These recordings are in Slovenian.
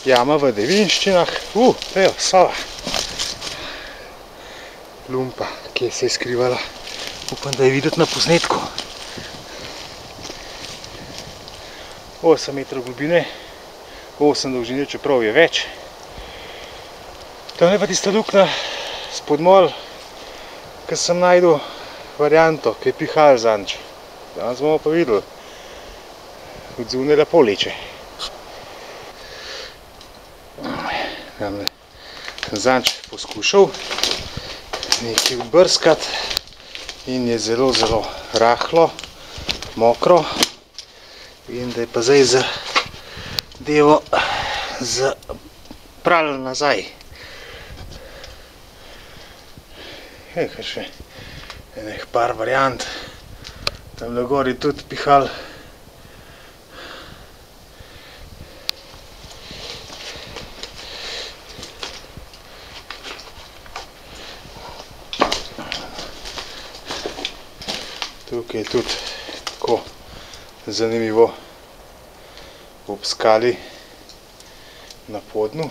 Jama v Devinščinah. Evo, Sova. Lumpa, kje se je skrivala. Upam, da je videti na posnetku. 8 metrov globine, 8 dolžine, čeprav je več. Tam je pa tista luknja spodmol, ki sem najdel varianto, ki je pihal zanč. Danes bomo pa videli. Od zunaj lepo leče. Tamle sem zanč poskušal nekaj odbrskati in je zelo, zelo rahlo, mokro. In da je pa zdaj zadevo zapravil nazaj. Kaj še enih par variant. Tamle gori tudi pihal. Tukaj je tudi tako zanimivo ob skali na podnu.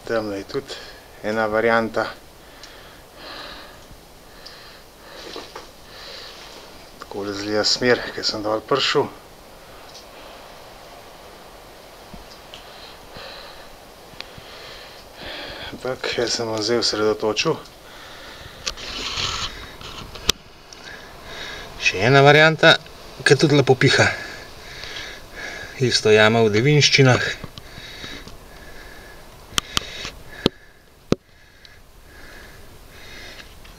Tamle je tudi ena varianta. Takole zgleda smer, ki sem dol prišel. Ampak jaz sem vam zdaj osredotočil. Še ena varianta, ki tudi lepo piha. Isto jama v Devinščinah.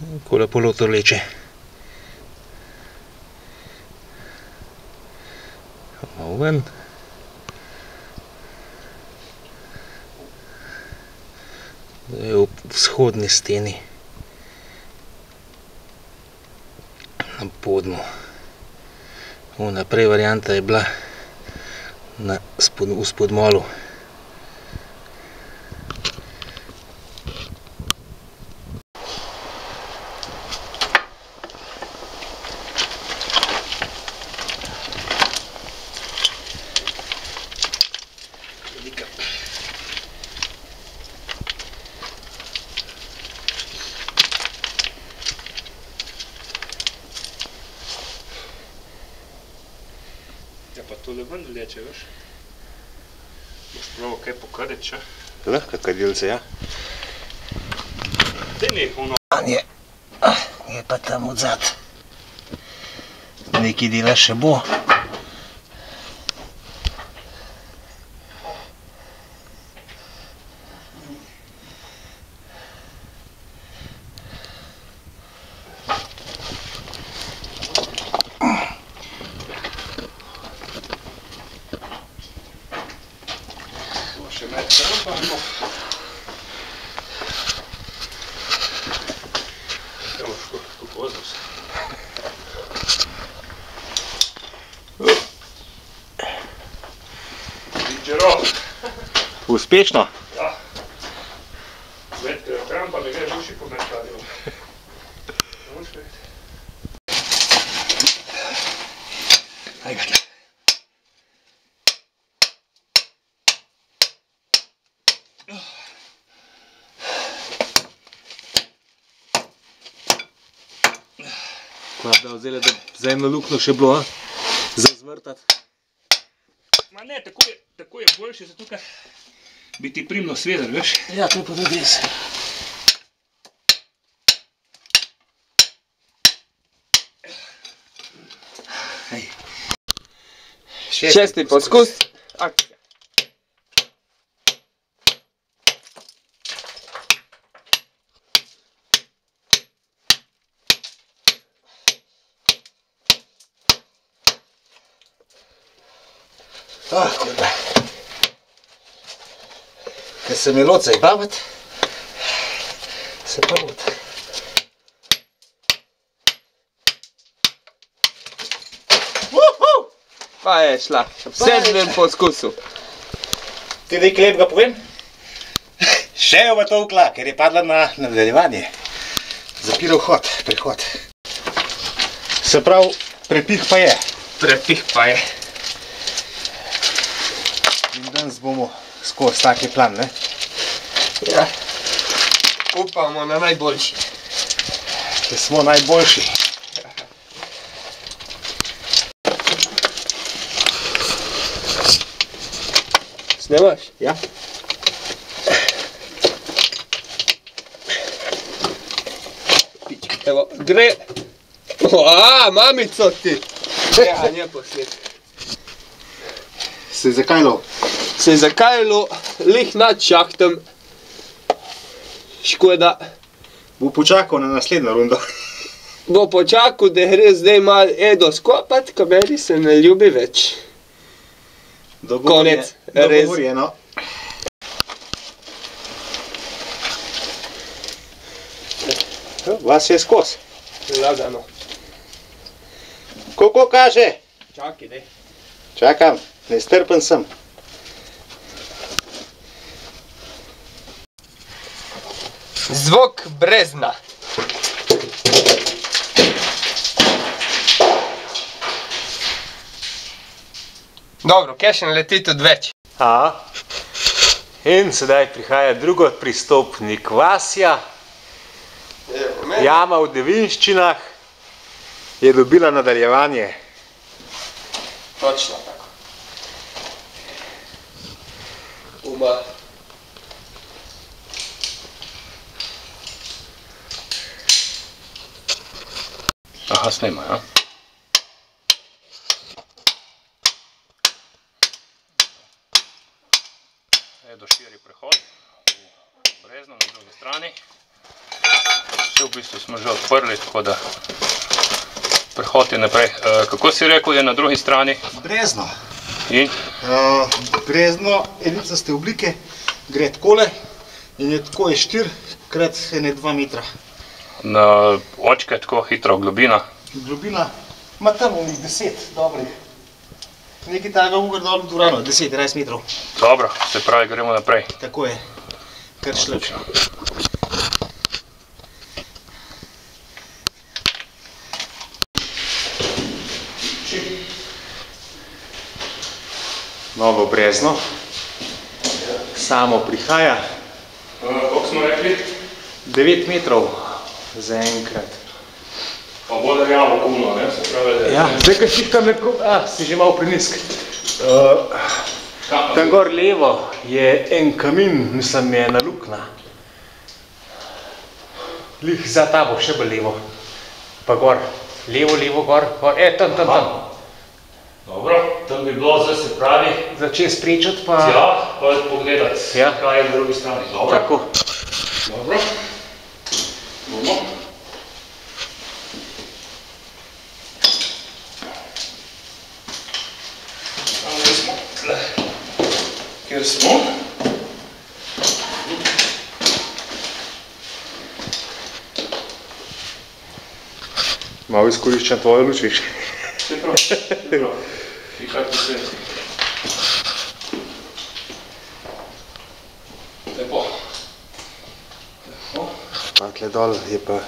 Tako lepo loto leče. Malo ven. Da je v vzhodni steni. Na podnu. Naprej varianta je bila v spodmolu. Ja, pa tole ven vleče, veš? Boš prav kaj pokaditi, če? Lahko kadilce, ja. Daj nekaj ono. Je pa tam odzad. Nekaj dela še bo. Še med tam pa no. Evo, kako pozno se. Vičero. Uspešno? Ja. Med krampa ne gre duši po med kadilo. Ne moš vedeti. Aj ga tle. Da vzeli, da za eno luknjo še bilo, za zvrtati. Ma ne, tako je boljše, zato ker bi ti primno svedel, veš? Ja, to je pa tudi res. Šesti poskus. Akcija. Kurda. Ker se mi loca bavati, se pa lota. Pa je šla, v 7. poskusu. Ti nekaj lepega povem? Še jo bo tolkla, ker je padla na nadaljevanje. Zapira vhod, prehod. Se pravi, prepih pa je. Prepih pa je. In danes bomo skozi taki plan, ne? Ja. Upamo na najboljši. Da smo najboljši. Snemaš? Ja. Evo, gre. Mamico ti. Ja, nje posnet. Se je zakajlo? Se je zakajlo lih nad šahtom. Škoda. Bo počakal na naslednjo rundo. Bo počakal, da gre zdaj malo Edo skopat, ko meni se ne ljubi več. Konec. Dogovorjeno. Vas je skozi. Lagano. Koliko kaže? Čakaj, daj. Čakam, nestrpen sem. Zvok brezna. Dobro, kakšen leti tudi več. In sedaj prihaja drugi pristopnik Vasja. Jama v Devinščinah je dobila nadaljevanje. Točno tako. Uma. Aha, snema, ja. Edo širi prehod v Brezno na drugi strani. Vse v bistvu smo že odprli, tako da prehod je naprej. Kako si rekel, je na drugi strani? Brezno. In? Brezno elicaste oblike gre takole in je tako 4 krat 2 metra. Na očke tako hitro globina. Globina ima tam onih 10 dobrih. Nekaj takega ugor dol v dvorano, 10-11 metrov. Dobro, se pravi, gremo naprej. Tako je, kar šlep. Novo Brezno. Samo prihaja. Koliko smo rekli? 9 metrov za enkrat. Pa bo rjavo kumno, ne? Se pravi, da je... Ja, zdaj, kaj šihtam neko... si že malo prenisk. Tam gor levo je en kamin, mislim, je ena luknja. Lih za tabo, še bolj levo. Pa gor. Levo, gor. Tam. Dobro, tam bi bilo zdaj, se pravi... Začel sprečati pa... Ja, pa pogledati, Ja. kaj je na drugi strani. Dobro. Tako. Dobro. Bomo. Zdaj smo tle, kjer smo. Malo izkoriščam tvojo luč, viš. Vse prav. Ti kaj posveti. Lepo. Pa tle dol je pa